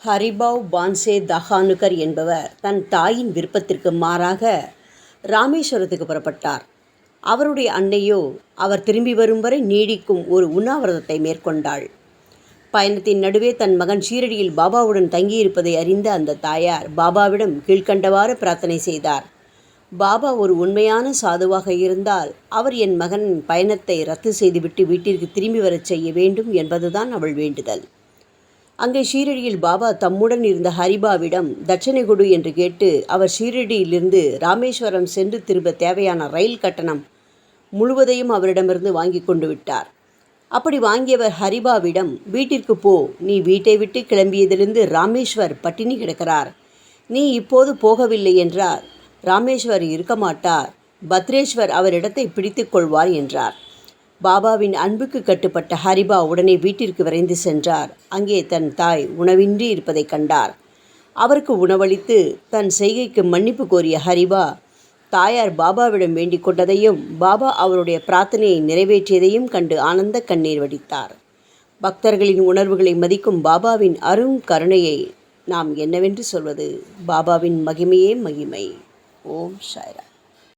ஹரிபாவ் பான்சே தஹானுகர் என்பவர் தன் தாயின் விருப்பத்திற்கு மாறாக ராமேஸ்வரத்துக்கு புறப்பட்டார். அவருடைய அன்னையோ அவர் திரும்பி வரும் வரை நீடிக்கும் ஒரு உண்ணாவிரதத்தை மேற்கொண்டாள். பயணத்தின் நடுவே தன் மகன் ஷீரடியில் பாபாவுடன் தங்கியிருப்பதை அறிந்த அந்த தாயார் பாபாவிடம் கீழ்க்கண்டவாறு பிரார்த்தனை செய்தார். பாபா ஒரு உண்மையான சாதுவாக இருந்தால் அவர் என் மகனின் பயணத்தை ரத்து செய்துவிட்டு வீட்டிற்கு திரும்பி வரச் செய்ய வேண்டும் என்பதுதான் அவள் வேண்டுதல். அங்கே ஷீரடியில் பாபா தம்முடன் இருந்த ஹரிபாவிடம் தட்சணை கொடு என்று கேட்டு அவர் ஷீரடியிலிருந்து ராமேஸ்வரம் சென்று திரும்ப தேவையான ரயில் கட்டணம் முழுவதையும் அவரிடமிருந்து வாங்கி கொண்டு விட்டார். அப்படி வாங்கியவர் ஹரிபாவிடம், வீட்டிற்கு போ, நீ வீட்டை விட்டு கிளம்பியதிலிருந்து ராமேஸ்வர் பட்டினி கிடக்கிறார். நீ இப்போது போகவில்லை என்றார் ராமேஸ்வர் இருக்க மாட்டார், பத்ரேஸ்வர் அவரிடத்தை பிடித்து கொள்வார் என்றார். பாபாவின் அன்புக்கு கட்டுப்பட்ட ஹரிபா உடனே வீட்டிற்கு விரைந்து சென்றார். அங்கே தன் தாய் உணவின்றி இருப்பதை கண்டார். அவருக்கு உணவளித்து தன் செய்கைக்கு மன்னிப்பு கோரிய ஹரிபா தாயார் பாபாவிடம் வேண்டிக் கொண்டதையும் பாபா அவருடைய பிரார்த்தனையை நிறைவேற்றியதையும் கண்டு ஆனந்த கண்ணீர் வடித்தார். பக்தர்களின் உணர்வுகளை மதிக்கும் பாபாவின் அரும் கருணையை நாம் என்னவென்று சொல்வது? பாபாவின் மகிமையே மகிமை. ஓம் சாய்ராம்.